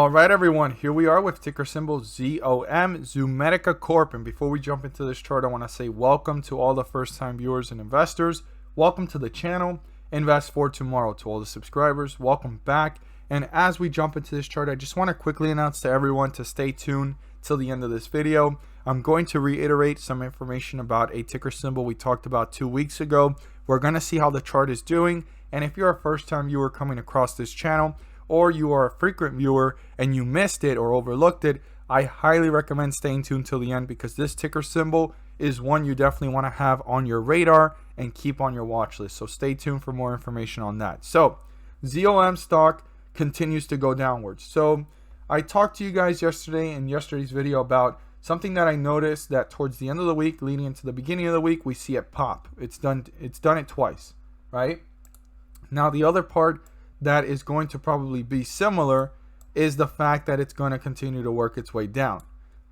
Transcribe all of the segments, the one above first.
All right, everyone, here we are with ticker symbol ZOM, Zomedica Corp. And before we jump into this chart, I want to say welcome to all the first-time viewers and investors. Welcome to the channel, Invest for Tomorrow. To all the subscribers, welcome back. And as we jump into this chart, I just want to quickly announce to everyone to stay tuned till the end of this video. I'm going to reiterate some information about a ticker symbol we talked about 2 weeks ago. We're going to see how the chart is doing. And if you're a first-time viewer coming across this channel, or you are a frequent viewer and you missed it or overlooked it, I highly recommend staying tuned till the end, because this ticker symbol is one you definitely want to have on your radar and keep on your watch list. So stay tuned for more information on that. So ZOM stock continues to go downwards. So I talked to you guys yesterday in yesterday's video about something that I noticed, that towards the end of the week leading into the beginning of the week, we see it pop. It's done it twice, right? Now the other part that is going to probably be similar is the fact that it's going to continue to work its way down.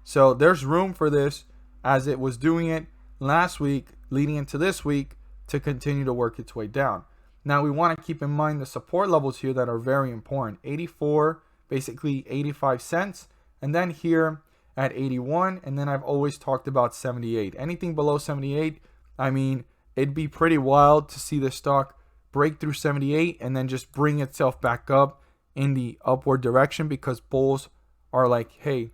So there's room for this, as it was doing it last week leading into this week, to continue to work its way down. Now we want to keep in mind the support levels here that are very important. 84, basically 85 cents, and then here at 81, and then I've always talked about 78. Anything below 78, I mean, it'd be pretty wild to see this stock break through 78 and then just bring itself back up in the upward direction, because bulls are like, hey,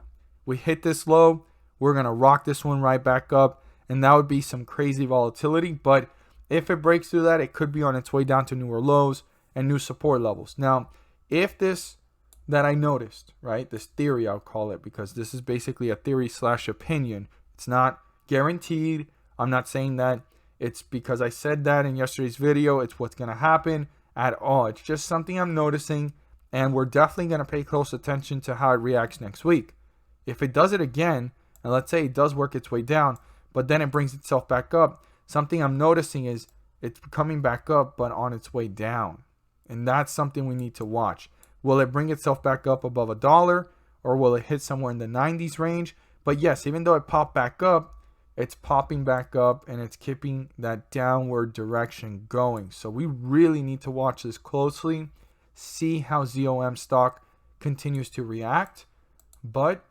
we hit this low, we're gonna rock this one right back up, and that would be some crazy volatility. But if it breaks through that, it could be on its way down to newer lows and new support levels. Now, if this that I noticed, right, this theory, I'll call it, because this is basically a theory slash opinion, it's not guaranteed. I'm not saying that it's because I said that in yesterday's video, it's what's going to happen at all. It's just something I'm noticing, and we're definitely going to pay close attention to how it reacts next week. If it does it again, and let's say it does work its way down, but then it brings itself back up, something I'm noticing is it's coming back up, but on its way down. And that's something we need to watch. Will it bring itself back up above $1, or will it hit somewhere in the 90s range? But yes, even though it popped back up, it's popping back up and it's keeping that downward direction going. So we really need to watch this closely, see how ZOM stock continues to react. But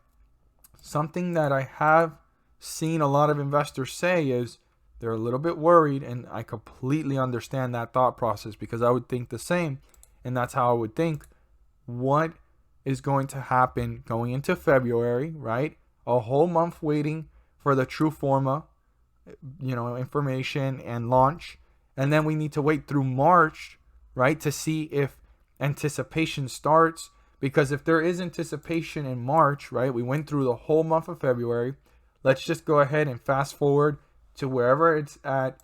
something that I have seen a lot of investors say is they're a little bit worried, and I completely understand that thought process, because I would think the same, and that's how I would think. What is going to happen going into February, right? A whole month waiting for the Truforma, information and launch. And then we need to wait through March, right, to see if anticipation starts. Because if there is anticipation in March, right, we went through the whole month of February. Let's just go ahead and fast forward to wherever it's at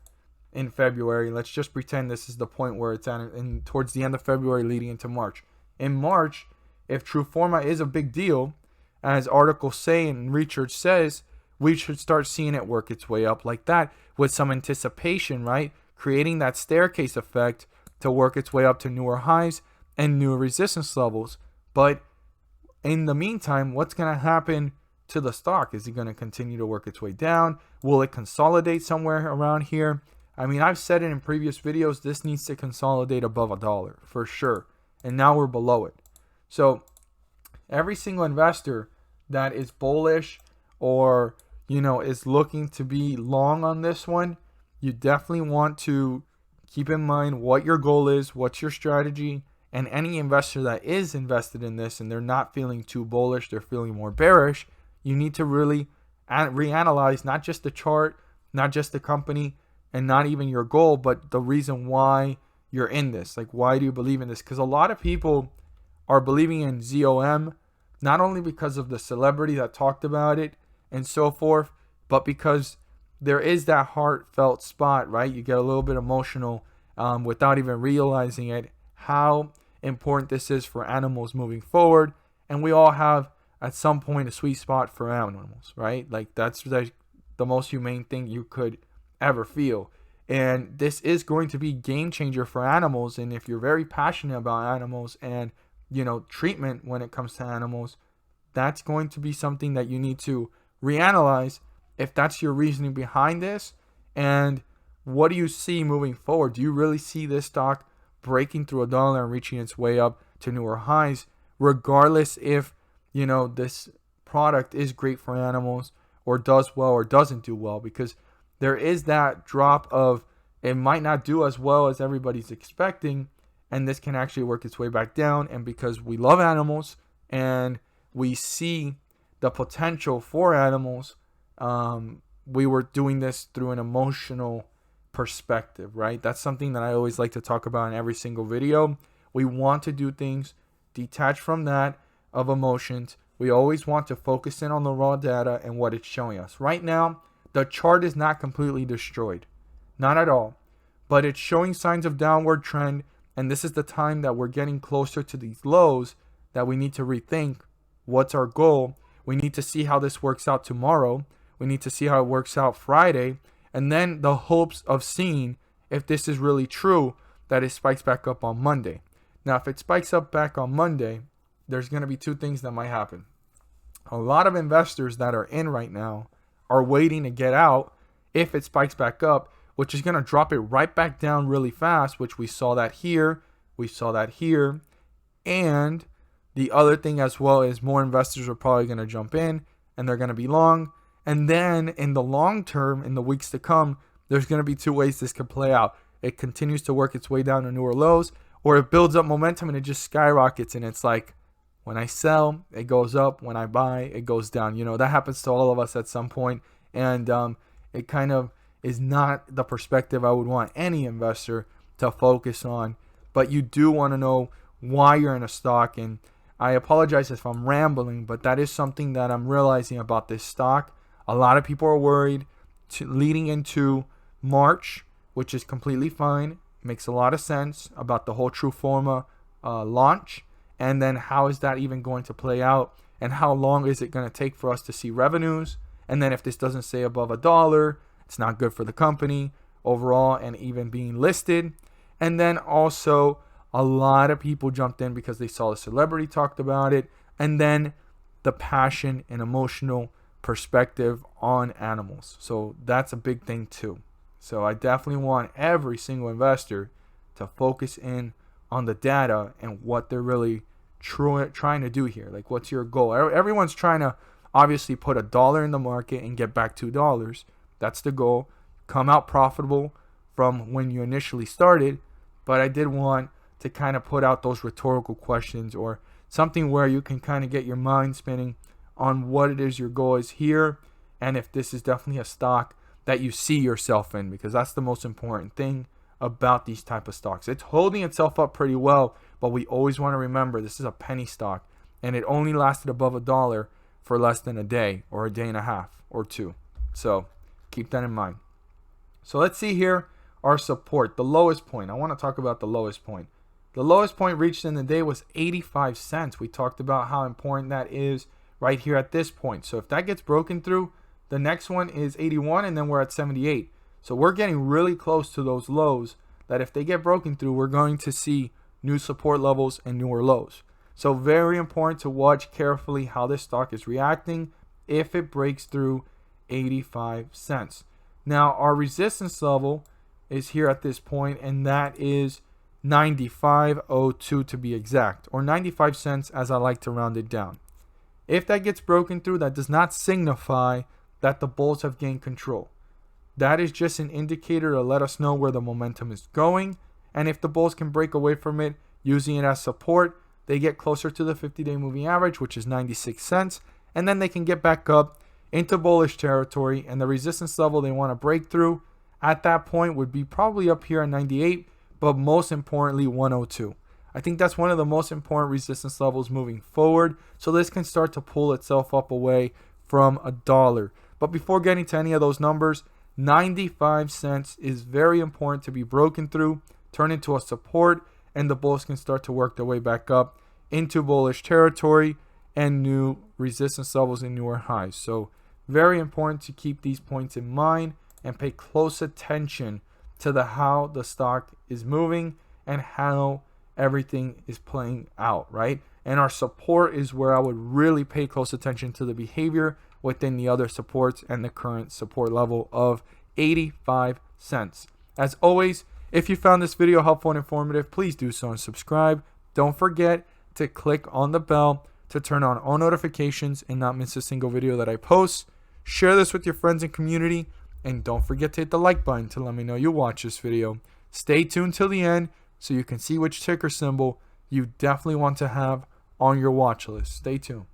in February. Let's just pretend this is the point where it's at towards the end of February leading into March. In March, if Truforma is a big deal, as articles say and research says, we should start seeing it work its way up like that, with some anticipation, right? Creating that staircase effect to work its way up to newer highs and newer resistance levels. But in the meantime, what's going to happen to the stock? Is it going to continue to work its way down? Will it consolidate somewhere around here? I mean, I've said it in previous videos, this needs to consolidate above $1 for sure. And now we're below it. So every single investor that is bullish or is looking to be long on this one, you definitely want to keep in mind what your goal is, what's your strategy. And any investor that is invested in this and they're not feeling too bullish, they're feeling more bearish, you need to really reanalyze not just the chart, not just the company, and not even your goal, but the reason why you're in this. Like, why do you believe in this? Because a lot of people are believing in ZOM not only because of the celebrity that talked about it and so forth, but because there is that heartfelt spot, right? You get a little bit emotional without even realizing it, how important this is for animals moving forward. And we all have at some point a sweet spot for animals, right? Like, that's the most humane thing you could ever feel. And this is going to be game changer for animals. And if you're very passionate about animals and treatment when it comes to animals, that's going to be something that you need to reanalyze if that's your reasoning behind this. And what do you see moving forward? Do you really see this stock breaking through $1 and reaching its way up to newer highs regardless if, this product is great for animals or does well or doesn't do well, because there is that drop of it might not do as well as everybody's expecting, and this can actually work its way back down. And because we love animals and we see the potential for animals, we were doing this through an emotional perspective, right? That's something that I always like to talk about in every single video. We want to do things detached from that of emotions. We always want to focus in on the raw data and what it's showing us. Right now, the chart is not completely destroyed. Not at all. But it's showing signs of downward trend, and this is the time that we're getting closer to these lows that we need to rethink what's our goal. We need to see how this works out tomorrow. We need to see how it works out Friday. And then the hopes of seeing if this is really true, that it spikes back up on Monday. Now, if it spikes up back on Monday, there's going to be two things that might happen. A lot of investors that are in right now are waiting to get out if it spikes back up, which is going to drop it right back down really fast, which we saw that here. We saw that here. And the other thing as well is more investors are probably going to jump in and they're going to be long. And then in the long term, in the weeks to come, there's going to be two ways this could play out. It continues to work its way down to newer lows, or it builds up momentum and it just skyrockets. And it's like, when I sell, it goes up. When I buy, it goes down. That happens to all of us at some point. And it kind of is not the perspective I would want any investor to focus on. But you do want to know why you're in a stock. And I apologize if I'm rambling, but that is something that I'm realizing about this stock. A lot of people are worried leading into March, which is completely fine. Makes a lot of sense about the whole Truforma launch. And then how is that even going to play out? And how long is it going to take for us to see revenues? And then if this doesn't stay above $1, it's not good for the company overall and even being listed. And then also a lot of people jumped in because they saw the celebrity talked about it. And then the passion and emotional perspective on animals. So that's a big thing too. So I definitely want every single investor to focus in on the data and what they're really trying to do here. Like, what's your goal? Everyone's trying to obviously put $1 in the market and get back $2. That's the goal. Come out profitable from when you initially started. But I did want to kind of put out those rhetorical questions or something where you can kind of get your mind spinning on what it is your goal is here, and if this is definitely a stock that you see yourself in, because that's the most important thing about these type of stocks. It's holding itself up pretty well, but we always want to remember this is a penny stock, and it only lasted above $1 for less than a day or a day and a half or two. So keep that in mind. So let's see here our support, the lowest point. I want to talk about the lowest point. The lowest point reached in the day was 85 cents. We talked about how important that is right here at this point. So if that gets broken through, the next one is 81, and then we're at 78. So we're getting really close to those lows that if they get broken through, we're going to see new support levels and newer lows. So very important to watch carefully how this stock is reacting if it breaks through 85 cents. Now our resistance level is here at this point, and that is 95.02 to be exact, or 95 cents as I like to round it down. If that gets broken through, that does not signify that the bulls have gained control. That is just an indicator to let us know where the momentum is going. And if the bulls can break away from it, using it as support, they get closer to the 50-day moving average, which is 96 cents. And then they can get back up into bullish territory. And the resistance level they want to break through at that point would be probably up here at 98, but most importantly, 102. I think that's one of the most important resistance levels moving forward. So this can start to pull itself up away from $1. But before getting to any of those numbers, 95 cents is very important to be broken through, turn into a support, and the bulls can start to work their way back up into bullish territory and new resistance levels and newer highs. So very important to keep these points in mind and pay close attention to how the stock is moving and how everything is playing out, right? And our support is where I would really pay close attention to the behavior within the other supports and the current support level of 85 cents. As always, if you found this video helpful and informative, please do so and subscribe. Don't forget to click on the bell to turn on all notifications and not miss a single video that I post. Share this with your friends and community, and don't forget to hit the like button to let me know you watch this video. Stay tuned till the end so you can see which ticker symbol you definitely want to have on your watch list. Stay tuned.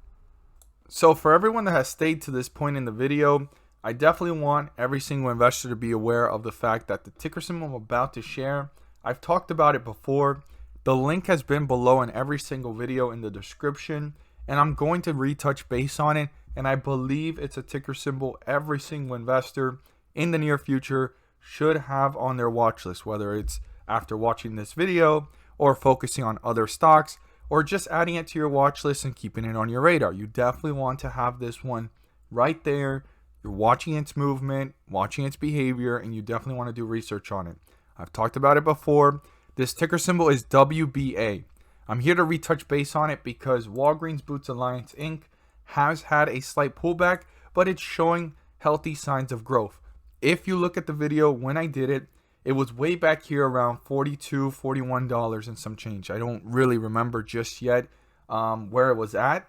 So for everyone that has stayed to this point in the video, I definitely want every single investor to be aware of the fact that the ticker symbol I'm about to share, I've talked about it before. The link has been below in every single video in the description, and I'm going to retouch base on it, and I believe it's a ticker symbol every single investor in the near future should have on their watch list, whether it's after watching this video or focusing on other stocks or just adding it to your watch list and keeping it on your radar. You definitely want to have this one right there. You're watching its movement, watching its behavior, and you definitely want to do research on it. I've talked about it before. This ticker symbol is WBA. I'm here to retouch base on it because Walgreens Boots Alliance Inc. has had a slight pullback, but it's showing healthy signs of growth. If you look at the video when I did it, it was way back here around $42, $41 and some change. I don't really remember just yet where it was at,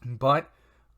but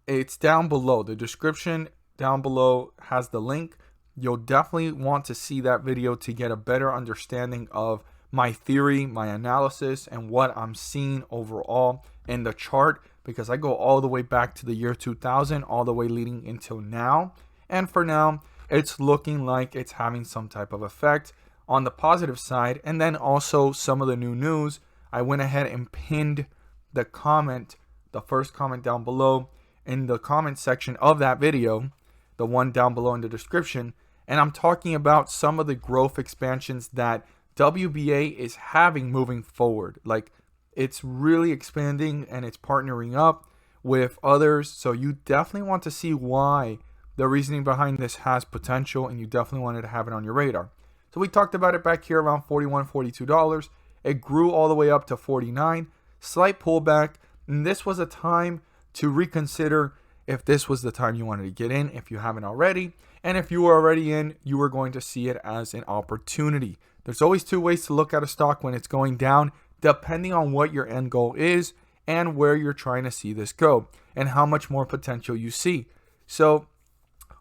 it's down below. The description down below has the link. You'll definitely want to see that video to get a better understanding of my theory, my analysis, and what I'm seeing overall in the chart, because I go all the way back to the year 2000, all the way leading until now. And for now, it's looking like it's having some type of effect on the positive side. And then also some of the new news, I went ahead and pinned the comment, the first comment down below in the comment section of that video, the one down below in the description. And I'm talking about some of the growth expansions that WBA is having moving forward. Like, it's really expanding and it's partnering up with others. So you definitely want to see why the reasoning behind this has potential, and you definitely wanted to have it on your radar. So we talked about it back here around $41, $42. It grew all the way up to $49, slight pullback. And this was a time to reconsider if this was the time you wanted to get in, if you haven't already. And if you were already in, you were going to see it as an opportunity. There's always two ways to look at a stock when it's going down, depending on what your end goal is and where you're trying to see this go and how much more potential you see. So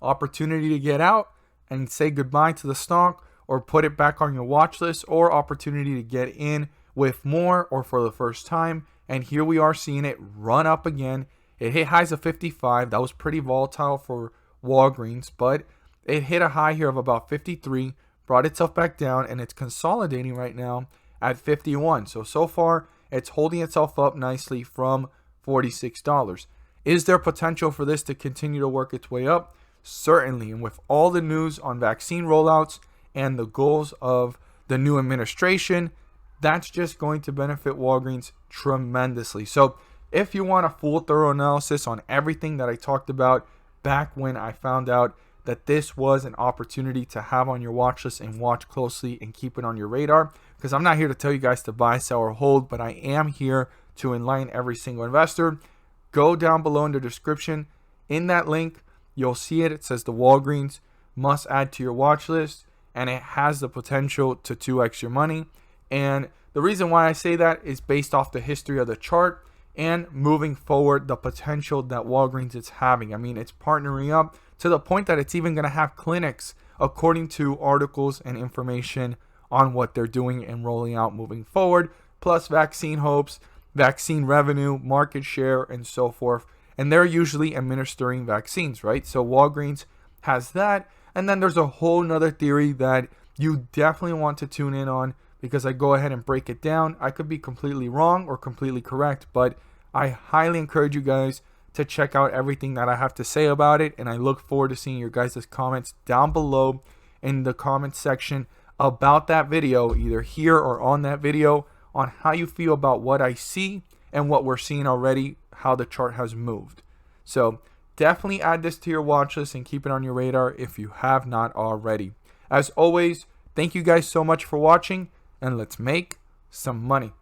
opportunity to get out and say goodbye to the stock or put it back on your watch list, or opportunity to get in with more or for the first time. And here we are seeing it run up again. It hit highs of 55. That was pretty volatile for Walgreens, but it hit a high here of about 53, brought itself back down, and it's consolidating right now at 51. So far, it's holding itself up nicely from $46. Is there potential for this to continue to work its way up? Certainly. And with all the news on vaccine rollouts and the goals of the new administration, that's just going to benefit Walgreens tremendously. So if you want a full thorough analysis on everything that I talked about back when I found out that this was an opportunity to have on your watch list and watch closely and keep it on your radar, because I'm not here to tell you guys to buy, sell, or hold, but I am here to enlighten every single investor. Go down below in the description. In that link, you'll see it. It says the Walgreens must add to your watch list, and it has the potential to 2x your money. And the reason why I say that is based off the history of the chart and moving forward, the potential that Walgreens is having. I mean, it's partnering up to the point that it's even going to have clinics, according to articles and information on what they're doing and rolling out moving forward, plus vaccine hopes, vaccine revenue, market share, and so forth. And they're usually administering vaccines, right? So Walgreens has that. And then there's a whole nother theory that you definitely want to tune in on, because I go ahead and break it down. I could be completely wrong or completely correct, but I highly encourage you guys to check out everything that I have to say about it. And I look forward to seeing your guys' comments down below in the comment section about that video, either here or on that video, on how you feel about what I see and what we're seeing already, how the chart has moved. So definitely add this to your watch list and keep it on your radar if you have not already. As always, thank you guys so much for watching, and let's make some money.